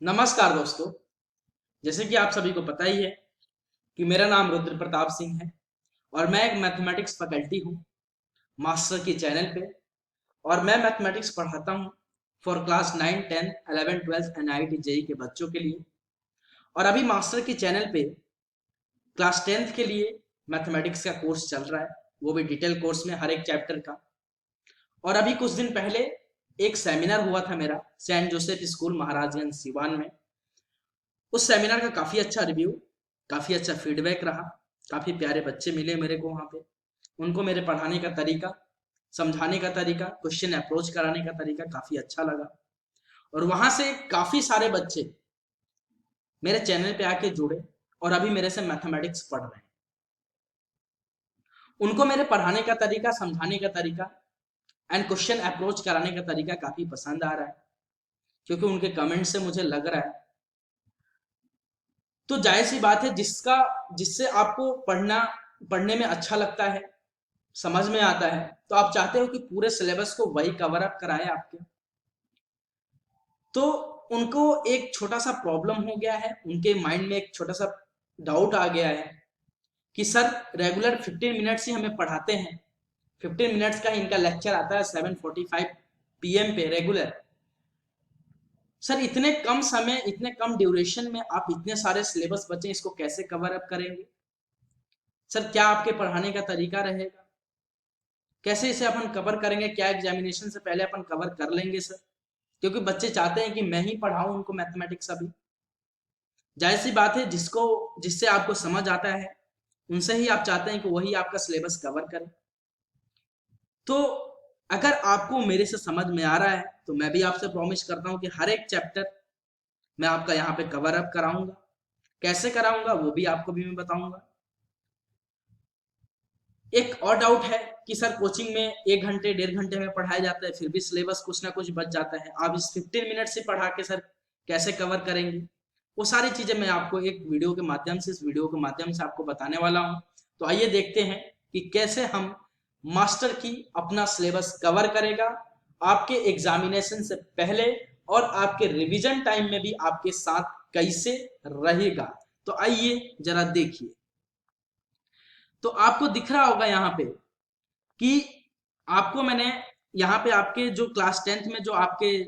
नमस्कार दोस्तों। जैसे कि आप सभी को पता ही है कि मेरा नाम रुद्र प्रताप सिंह है और मैं एक मैथमेटिक्स फैकल्टी हूँ मास्टर के चैनल पे। और मैं मैथमेटिक्स पढ़ाता हूँ फॉर क्लास 9, 10, 11, 12 एनआईटी जेई के बच्चों के लिए। और अभी मास्टर के चैनल पे क्लास 10th के लिए मैथमेटिक्स का कोर्स चल रहा है, वो भी डिटेल कोर्स में हर एक चैप्टर का। और अभी कुछ दिन पहले एक सेमिनार हुआ था मेरा Saint Joseph school Maharajganj Siwan में। उस सेमिनार का काफी अच्छा रिव्यू, काफी अच्छा फीडबैक रहा। काफी प्यारे बच्चे मिले मेरे को वहां पे। उनको मेरे पढ़ाने का तरीका, समझाने का तरीका, क्वेश्चन अप्रोच कराने का तरीका काफी अच्छा लगा। और वहां से काफी सारे बच्चे मेरे चैनल पे आके जुड़े और अभी मेरे से मैथमेटिक्स पढ़ रहे हैं। उनको मेरे पढ़ाने का तरीका, समझाने का तरीका एंड क्वेश्चन अप्रोच कराने का तरीका काफी पसंद आ रहा है, क्योंकि उनके कमेंट से मुझे लग रहा है। तो जाहिर सी बात है, जिससे आपको पढ़ने में अच्छा लगता है, समझ में आता है, तो आप चाहते हो कि पूरे सिलेबस को वही कवर अप कराए आपके। तो उनको एक छोटा सा प्रॉब्लम हो गया है, उनके माइंड में एक छोटा सा डाउट आ गया है कि सर रेगुलर 15 मिनट्स ही हमें पढ़ाते हैं, 15 मिनट्स का ही इनका लेक्चर आता है 7:45 PM पे रेगुलर। सर इतने कम समय, इतने कम ड्यूरेशन में आप इतने सारे सिलेबस बचे, इसको कैसे कवर अप करेंगे? सर क्या आपके पढ़ाने का तरीका रहेगा? कैसे इसे अपन कवर करेंगे? क्या एग्जामिनेशन से पहले अपन कवर कर लेंगे सर? क्योंकि बच्चे चाहते हैं कि मैं ही पढ़ाऊं उनको मैथमेटिक्स अभी। जाहिर सी बात है, जिससे आपको समझ आता है उनसे ही आप चाहते हैं कि वही आपका सिलेबस कवर करे। तो अगर आपको मेरे से समझ में आ रहा है तो मैं भी आपसे प्रॉमिस करता हूं कि हर एक चैप्टर मैं आपका यहाँ पे कवर अप कराऊंगा। कैसे कराऊंगा वो भी आपको भी मैं बताऊंगा। एक और डाउट है कि सर कोचिंग में 1 घंटे 1.5 घंटे में पढ़ाया जाता है, फिर भी सिलेबस कुछ ना कुछ बच जाता है, आप इस 15 मिनट से पढ़ा के सर कैसे कवर करेंगे? वो सारी चीजें मैं आपको एक वीडियो के माध्यम से, इस वीडियो के माध्यम से आपको बताने वाला हूँ। तो आइए देखते हैं कि कैसे हम मास्टर की अपना सिलेबस कवर करेगा आपके एग्जामिनेशन से पहले, और आपके रिवीजन टाइम में भी आपके साथ कैसे रहेगा। तो आइए जरा देखिए। तो आपको दिख रहा होगा यहाँ पे कि आपको मैंने यहाँ पे आपके जो क्लास 10th में जो आपके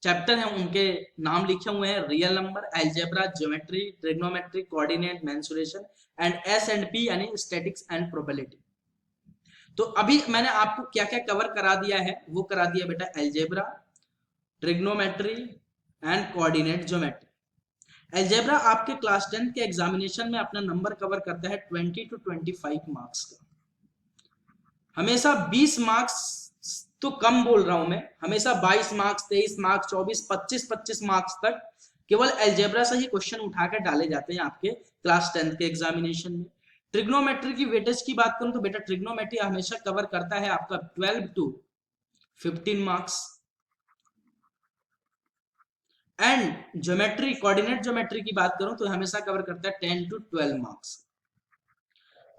चैप्टर हैं उनके नाम लिखे हुए हैं: real number, algebra, geometry, trigonometry, coordinate, mensuration and S&P यानी स्टैटिक्स एंड प्रोबेबिलिटी। तो अभी मैंने आपको क्या क्या कवर करा दिया है, वो करा दिया बेटा algebra, trigonometry and coordinate geometry. Algebra आपके क्लास 10th के एग्जामिनेशन में अपना नंबर कवर करता है 20 to 25 मार्क्स का। हमेशा 20 मार्क्स तो कम बोल रहा हूं मैं, हमेशा 22 मार्क्स, 23 मार्क्स, 24, 25 मार्क्स तक केवल अलजेब्रा से ही क्वेश्चन उठाकर डाले जाते हैं आपके क्लास 10th के एग्जामिनेशन में। ट्रिग्नोमेट्री की वेटेज की बात करूं तो बेटा ट्रिग्नोमेट्री हमेशा कवर करता है आपका 12 to 15 marks. And geometry, coordinate geometry की बात करूं तो हमेशा कवर करता है 10 to 12 मार्क्स।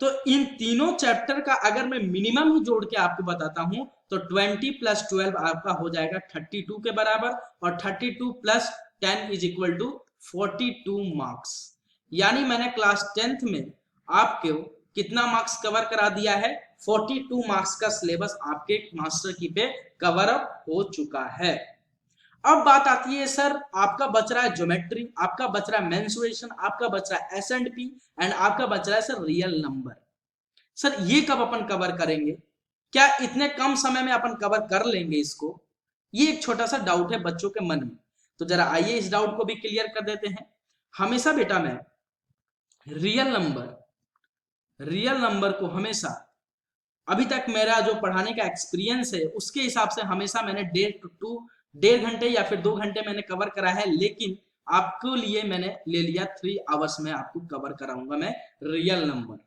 तो इन तीनों चैप्टर का अगर मैं मिनिमम ही जोड़ के आपको बताता हूं तो 20 + 12 आपका हो जाएगा 32 के बराबर, और 32 + 10 इज इक्वल टू 42 मार्क्स। यानी मैंने क्लास 10th में आपको कितना मार्क्स कवर करा दिया है? 42 मार्क्स का सिलेबस आपके मास्टर की पे कवर अप हो चुका है। अब बात आती है, सर आपका बच रहा है ज्योमेट्री, आपका बच रहा है मेंसुरेशन, आपका बच रहा है S&P एंड आपका बच रहा है सर रियल नंबर। सर ये कब अपन कवर करेंगे? क्या इतने कम समय में अपन कवर कर लेंगे इसको? ये एक छोटा सा डाउट है बच्चों के मन में। तो जरा आइए इस डाउट को भी क्लियर कर देते हैं। हमेशा बेटा मैं रियल नंबर को हमेशा, अभी तक मेरा जो पढ़ाने का एक्सपीरियंस है उसके हिसाब से हमेशा मैंने 1.5 घंटे या फिर 2 घंटे मैंने कवर करा है, लेकिन आपके लिए मैंने ले लिया 3 आवर्स में आपको कवर कराऊंगा मैं रियल नंबर।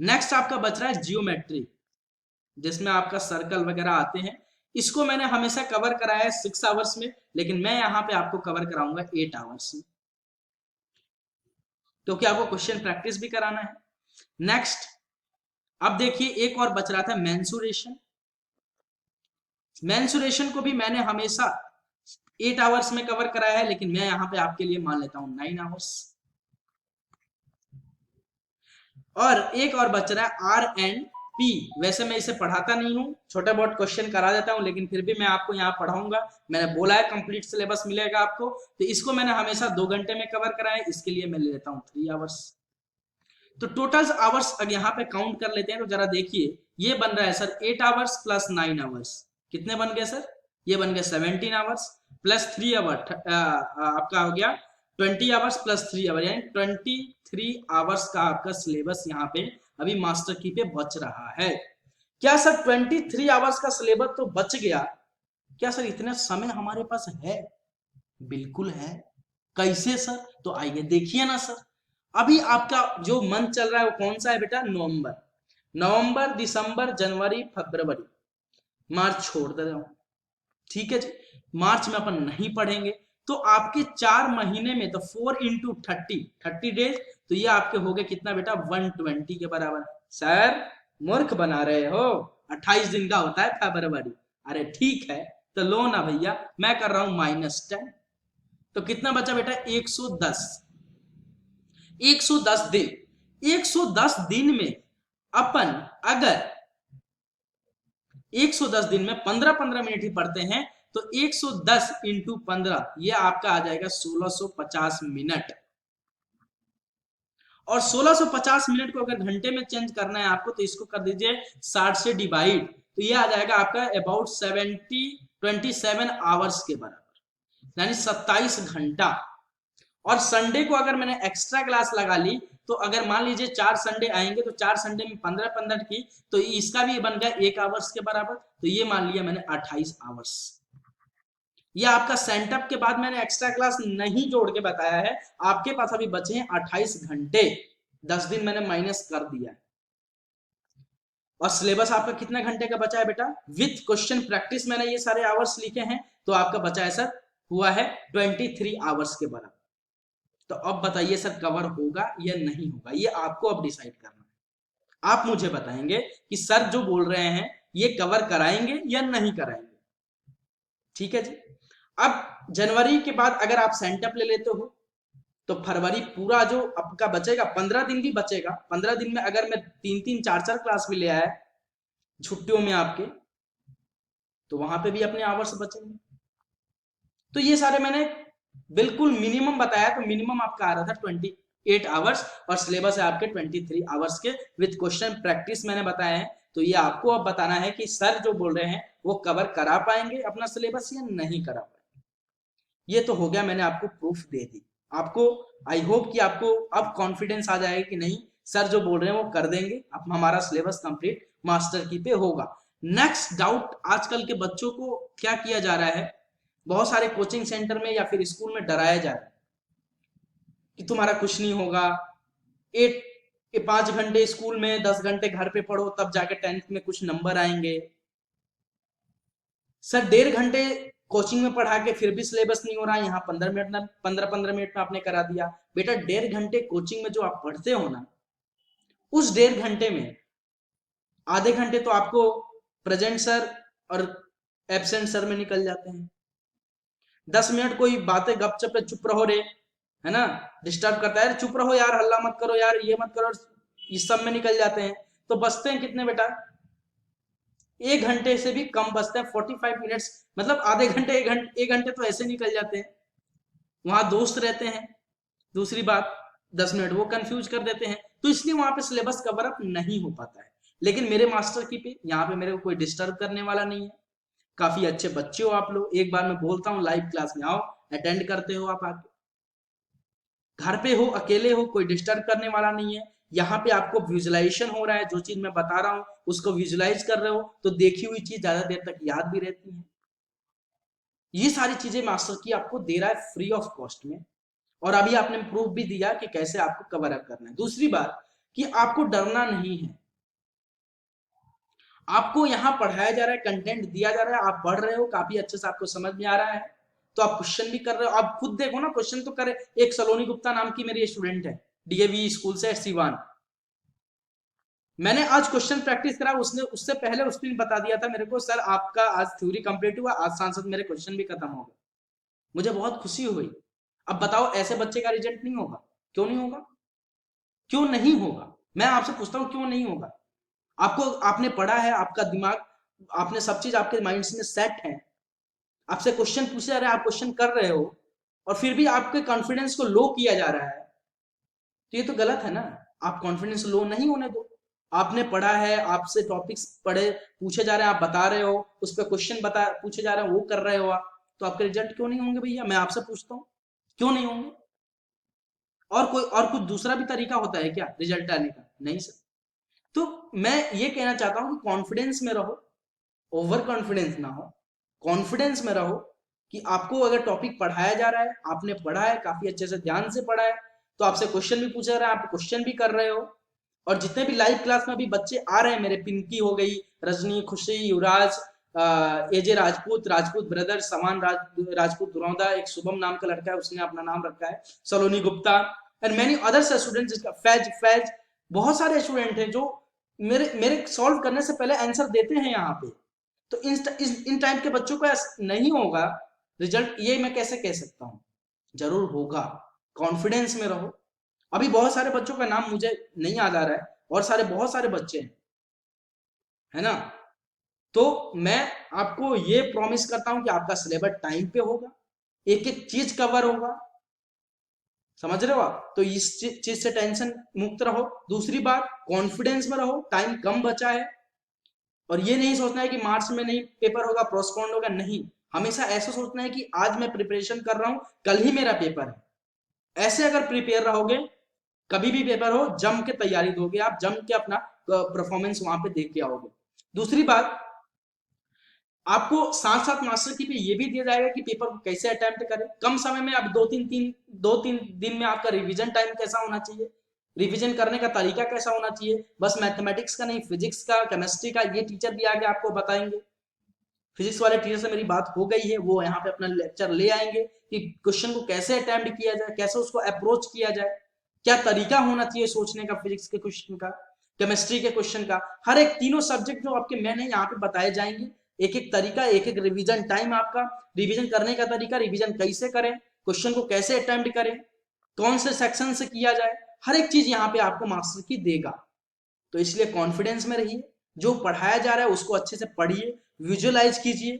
नेक्स्ट आपका बच रहा है जियोमेट्री, जिसमें आपका सर्कल वगैरह आते हैं। इसको मैंने हमेशा कवर कराया है 6 आवर्स में, लेकिन मैं यहाँ पे आपको कवर कराऊंगा 8 आवर्स में, क्योंकि आपको क्वेश्चन प्रैक्टिस भी कराना है। नेक्स्ट अब देखिए, एक और बच रहा था मेंसुरेशन। मेंसुरेशन को भी मैंने हमेशा 8 आवर्स में कवर कराया है, लेकिन मैं यहाँ पे आपके लिए मान लेता हूँ 9 आवर्स। और एक और बच रहा है आर एंड पी। वैसे मैं इसे पढ़ाता नहीं हूँ, छोटा बहुत क्वेश्चन करा देता हूँ, लेकिन फिर भी मैं आपको यहाँ पढ़ाऊंगा। मैंने बोला है कंप्लीट सिलेबस मिलेगा आपको, तो इसको मैंने हमेशा 2 घंटे में कवर कराया, इसके लिए मैं ले लेता हूँ 3 आवर्स। तो टोटल आवर्स अब यहाँ पे काउंट कर लेते हैं, तो जरा देखिए ये बन रहा है सर 8 आवर्स प्लस 9 आवर्स, कितने बन गए सर? ये बन गए 17 आवर्स प्लस 3 आवर, आपका हो गया 20 आवर्स प्लस 3 आवर, यानी 23 आवर्स का आपका सिलेबस यहाँ पे अभी मास्टर की पे बच रहा है। क्या सर 23 आवर्स का सिलेबस तो बच गया, क्या सर इतना समय हमारे पास है? बिल्कुल है। कैसे सर? तो आइए देखिए ना सर, अभी आपका जो मंथ चल रहा है वो कौन सा है बेटा? नवंबर। नवंबर, दिसंबर, जनवरी, फरवरी, मार्च छोड़ दे रहा हूं, ठीक है जी। मार्च में अपन नहीं पढ़ेंगे, तो आपके 4 महीने में, तो 4 इंटू 30 डेज, तो ये आपके हो गए कितना बेटा? 120 के बराबर। सर मूर्ख बना रहे हो, 28 दिन का होता है फरवरी। अरे ठीक है, तो लो ना भैया, मैं कर रहा हूं -10, तो कितना बचा बेटा? 110। 110 दिन, 110 दिन में अपन अगर 110 दिन में 15-15 मिनट ही पढ़ते हैं, तो 110 इंटू 15, ये आपका आ जाएगा 1650 मिनट। और 1650 मिनट को अगर घंटे में चेंज करना है आपको, तो इसको कर दीजिए 60 से डिवाइड, तो ये आ जाएगा आपका अबाउट 27 आवर्स के बराबर, यानी 27 घंटा। और संडे को अगर मैंने एक्स्ट्रा क्लास लगा ली, तो अगर मान लीजिए 4 संडे आएंगे, तो 4 संडे में 15-15 की, तो इसका भी बन गया 1 आवर्स के बराबर, तो ये मान लिया मैंने 28 आवर्स। ये आपका सेंटअप के बाद मैंने एक्स्ट्रा क्लास नहीं जोड़ के बताया है, आपके पास अभी बचे हैं 28 घंटे, 10 दिन मैंने माइनस कर दिया है। और सिलेबस आपका कितना घंटे का बचा है बेटा? विथ क्वेश्चन प्रैक्टिस मैंने ये सारे आवर्स लिखे हैं, तो आपका बचा है सर, हुआ है 23 आवर्स के बराबर। तो अब बताइए सर कवर होगा या नहीं होगा, ये आपको अब डिसाइड करना है। आप मुझे बताएंगे कि सर जो बोल रहे हैं ये कवर कराएंगे या नहीं कराएंगे, ठीक है जी। अब जनवरी के बाद अगर आप सेंटअप ले लेते हो, तो फरवरी पूरा जो आपका बचेगा, 15 दिन भी बचेगा, 15 दिन में अगर मैं 3-3 4-4 क्लास भी ले आया छुट्टियों में आपके, तो वहां पे भी अपने आवर्स बचेंगे। तो ये सारे मैंने बिल्कुल मिनिमम बताया, तो मिनिमम आपका आ रहा था 28 आवर्स, और सिलेबस है आपके 23 आवर्स के, विद क्वेश्चन प्रैक्टिस मैंने बताया है। तो ये आपको अब बताना है कि सर जो बोल रहे हैं वो कवर करा पाएंगे अपना सिलेबस या नहीं करा पाएंगे। ये तो हो गया, मैंने आपको प्रूफ दे दी। आपको आई होप कि आपको अब कॉन्फिडेंस आ जाएगा कि नहीं, सर जो बोल रहे हैं वो कर देंगे, अब हमारा सिलेबस कंप्लीट मास्टर की पे होगा। नेक्स्ट डाउट, आजकल के बच्चों को क्या किया जा रहा है, बहुत सारे कोचिंग सेंटर में या फिर स्कूल में डराया जा रहा है कि तुम्हारा कुछ नहीं होगा, 5 घंटे स्कूल में 10 घंटे घर पे पढ़ो, तब जाके 10th में कुछ नंबर आएंगे। सर 1.5 घंटे कोचिंग में पढ़ा के फिर भी सिलेबस नहीं हो रहा, यहाँ 15 मिनट में आपने करा दिया। बेटा 1.5 घंटे कोचिंग में जो आप पढ़ते हो ना, उस 1.5 घंटे में आधे घंटे तो आपको प्रेजेंट सर और एब्सेंट सर में निकल जाते हैं। 10 मिनट कोई बातें गपचप पे चुप रहो रे, है ना, डिस्टर्ब करता है, चुप रहो यार, हल्ला मत करो यार, ये मत करो, इस सब में निकल जाते हैं। तो बचते हैं कितने बेटा? 1 घंटे से भी कम बचते हैं, 45 मिनट्स, मतलब आधे घंटे, 1 घंटे तो ऐसे निकल जाते हैं। वहां दोस्त रहते हैं, दूसरी बात 10 मिनट वो कंफ्यूज कर देते हैं, तो इसलिए वहां पे सिलेबस कवर अप नहीं हो पाता है। लेकिन मेरे मास्टर की पे यहाँ पे मेरे को कोई डिस्टर्ब करने वाला नहीं है, काफी अच्छे बच्चे हो आप लोग, एक बार मैं बोलता हूँ लाइव क्लास में आओ, अटेंड करते हो आप आके, घर पे हो, अकेले हो, कोई डिस्टर्ब करने वाला नहीं है। यहाँ पे आपको विजुअलाइजेशन हो रहा है, जो चीज मैं बता रहा हूँ उसको विजुअलाइज कर रहे हो, तो देखी हुई चीज ज्यादा देर तक याद भी रहती है। ये सारी चीजें मास्टर की आपको दे रहा है फ्री ऑफ कॉस्ट में, और अभी आपने प्रूफ भी दिया कि कैसे आपको कवर अप करना है। दूसरी बात कि आपको डरना नहीं है, आपको यहाँ पढ़ाया जा रहा है, कंटेंट दिया जा रहा है, आप पढ़ रहे हो, काफी अच्छे से आपको समझ में आ रहा है, तो आप क्वेश्चन भी कर रहे हो, आप खुद देखो ना, क्वेश्चन तो करे। एक सलोनी गुप्ता नाम की मेरी स्टूडेंट है, डीएवी स्कूल से, सिवान, मैंने आज क्वेश्चन प्रैक्टिस करा, उसने उससे पहले उसने बता दिया था मेरे को, सर आपका आज थ्योरी कंप्लीट हुआ, आज सांसद मेरे क्वेश्चन भी खत्म हो गए। मुझे बहुत खुशी हुई। अब बताओ ऐसे बच्चे का रिजल्ट नहीं होगा? क्यों नहीं होगा? क्यों नहीं होगा? मैं आपसे पूछता हूँ क्यों नहीं होगा? आपको, आपने पढ़ा है, आपका दिमाग, आपने सब चीज आपके माइंड में सेट है, आपसे क्वेश्चन पूछे जा रहे हैं, आप क्वेश्चन कर रहे हो, और फिर भी आपके कॉन्फिडेंस को लो किया जा रहा है, तो ये तो गलत है ना। आप कॉन्फिडेंस लो नहीं होने दो। आपने पढ़ा है, आपसे टॉपिक्स पढ़े पूछे जा रहे हैं, आप बता रहे हो, उस पर क्वेश्चन बता पूछे जा रहे हैं, वो कर रहे हो आप, तो आपके रिजल्ट क्यों नहीं होंगे भैया? मैं आपसे पूछता हूँ, क्यों नहीं होंगे? और कुछ दूसरा भी तरीका होता है क्या रिजल्ट आने का? नहीं सर। तो मैं ये कहना चाहता हूँ कि कॉन्फिडेंस में रहो, ओवर कॉन्फिडेंस ना हो, कॉन्फिडेंस में रहो कि आपको अगर टॉपिक पढ़ाया जा रहा है, आपने पढ़ा है, काफी अच्छे से ध्यान से पढ़ा है, तो आपसे क्वेश्चन भी पूछा जा रहा है, आप क्वेश्चन भी कर रहे हो। और जितने भी लाइव क्लास में अभी बच्चे आ रहे हैं मेरे, पिंकी हो गई, रजनी, खुशी, युवराज, एजे राजपूत, राजपूत ब्रदर, समान राजपूत दुरौदा, एक शुभम नाम का लड़का है, उसने अपना नाम रखा है, Saloni Gupta, and many others student, जिसका फैज फैज, बहुत सारे स्टूडेंट हैं जो मेरे मेरे सॉल्व करने से पहले आंसर देते हैं यहाँ पे। तो इन टाइप के बच्चों का नहीं होगा रिजल्ट, ये मैं कैसे कह सकता हूँ? जरूर होगा। कॉन्फिडेंस में रहो। अभी बहुत सारे बच्चों का नाम मुझे नहीं याद आ रहा है, और सारे बहुत सारे बच्चे हैं, है ना। तो मैं आपको ये प्रॉमिस करता हूं कि आपका सिलेबस टाइम पे होगा, एक एक चीज कवर होगा, समझ रहे हो आप? तो इस चीज से टेंशन मुक्त रहो। दूसरी बात, कॉन्फिडेंस में रहो, टाइम कम बचा है, और ये नहीं सोचना है कि मार्च में नहीं पेपर होगा, पोस्टपोन्ड होगा, नहीं। हमेशा ऐसा सोचना है कि आज मैं प्रिपरेशन कर रहा हूं, कल ही मेरा पेपर है। ऐसे अगर प्रिपेयर रहोगे, कभी भी पेपर हो जम के तैयारी दोगे, आप जम के अपना परफॉर्मेंस वहां पे दे के आओगे। दूसरी बात, आपको साथ साथ मास्टर की पे ये भी दिया जाएगा कि पेपर को कैसे अटेम्प्ट करें कम समय में। अब दो तीन दिन में आपका रिवीजन टाइम कैसा होना चाहिए, रिवीजन करने का तरीका कैसा होना चाहिए, बस मैथमेटिक्स का नहीं, फिजिक्स का, केमिस्ट्री का, ये टीचर भी आगे आपको बताएंगे। फिजिक्स वाले टीचर से मेरी बात हो गई है, वो यहाँ पे अपना लेक्चर ले आएंगे कि क्वेश्चन को कैसे अटेम्प्ट किया जाए, कैसे उसको अप्रोच किया जाए, क्या तरीका होना चाहिए सोचने का फिजिक्स के क्वेश्चन का, केमिस्ट्री के क्वेश्चन का। हर एक तीनों सब्जेक्ट जो आपके मेन है यहाँ पे बताए जाएंगे, एक एक तरीका, एक एक रिवीजन टाइम, आपका रिवीजन करने का तरीका, रिवीजन कैसे करें, क्वेश्चन को कैसे अटेम्प्ट करें, कौन से सेक्शन से किया जाए, हर एक चीज यहाँ पे आपको मास्टर की देगा। तो इसलिए कॉन्फिडेंस में रहिए, जो पढ़ाया जा रहा है उसको अच्छे से पढ़िए, विजुअलाइज कीजिए,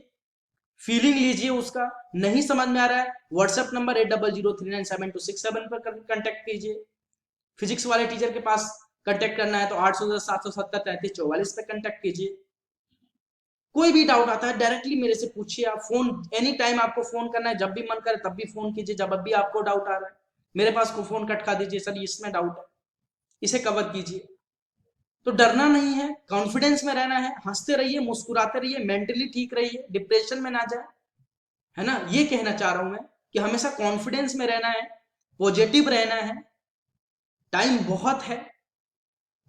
फीलिंग लीजिए उसका। नहीं समझ में आ रहा है, व्हाट्सएप नंबर 80039726 पर कांटेक्ट कीजिए। फिजिक्स वाले टीचर के पास कांटेक्ट करना है तो 800-770-3344 पे कांटेक्ट कीजिए। कोई भी डाउट आता है डायरेक्टली मेरे से पूछिए आप, फोन एनी टाइम आपको फोन करना है, जब भी मन करे तब भी फोन कीजिए, जब भी आपको डाउट आ रहा है मेरे पास को फोन खटका दीजिए, सर इसमें डाउट है, इसे कवर कीजिए। तो डरना नहीं है, कॉन्फिडेंस में रहना है, हंसते रहिए, मुस्कुराते रहिए, मेंटली ठीक रहिए, डिप्रेशन में ना जाए, है ना। ये कहना चाह रहा हूं मैं कि हमेशा कॉन्फिडेंस में रहना है, पॉजिटिव रहना है। टाइम बहुत है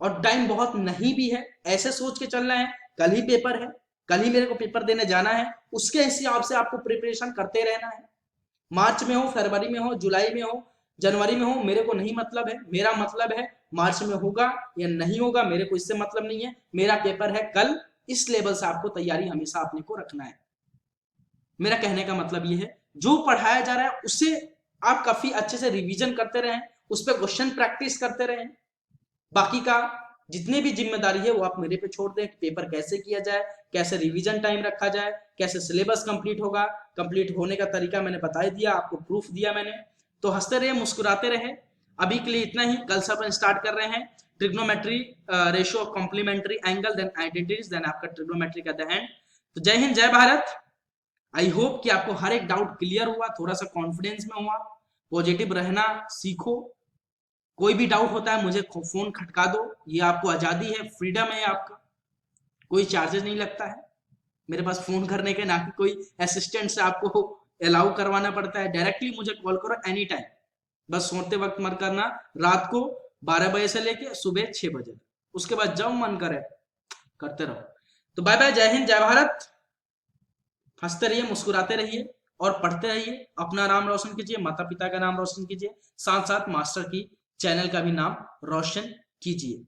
और टाइम बहुत नहीं भी है, ऐसे सोच के चलना है कल ही पेपर है, कल ही मेरे को पेपर देने जाना है, उसके हिसाब से आपको प्रिपरेशन करते रहना है। मार्च में हो, फरवरी में हो, जुलाई में हो, जनवरी में हो, मेरे को नहीं मतलब है। मेरा मतलब है मार्च में होगा या नहीं होगा, मेरे को इससे मतलब नहीं है, मेरा पेपर है कल। इस लेवल से आपको तैयारी हमेशा अपने को रखना है। मेरा कहने का मतलब ये है, जो पढ़ाया जा रहा है उसे आप काफी अच्छे से रिवीजन करते रहें, उस पर क्वेश्चन प्रैक्टिस करते रहें। बाकी का जितने भी जिम्मेदारी है वो आप मेरे पे छोड़ दें, पेपर कैसे किया जाए, कैसे रिवीजन टाइम रखा जाए, कैसे सिलेबस कंप्लीट होगा, कंप्लीट होने का तरीका मैंने बता दिया आपको, प्रूफ दिया मैंने। तो हंसते रहे, मुस्कुराते रहे। अभी के लिए इतना ही, कल से अपन स्टार्ट कर रहे हैं trigonometry, ratio of complementary angle, then identities, then आपका ट्रिग्नोमेट्री का द एंड। तो जय हिंद, जय भारत। आई होप कि आपको हर एक डाउट क्लियर हुआ, थोड़ा सा कॉन्फिडेंस में हुआ, पॉजिटिव रहना सीखो। कोई भी डाउट होता है मुझे फोन खटका दो, ये आपको आजादी है, फ्रीडम है आपका, कोई चार्जेस नहीं लगता है मेरे पास फोन करने के, ना कि कोई असिस्टेंट से आपको अलाउ करवाना पड़ता है। डायरेक्टली मुझे कॉल करो एनी टाइम, बस सोते वक्त मत करना, रात को 12 बजे से लेके सुबह 6 बजे, उसके बाद जब मन करे करते रहो। तो बाय बाय, जय हिंद, जय भारत। हंसते रहिए, मुस्कुराते रहिए और पढ़ते रहिए, अपना नाम रोशन कीजिए, माता पिता का नाम रोशन कीजिए, साथ साथ मास्टर की चैनल का भी नाम रोशन कीजिए।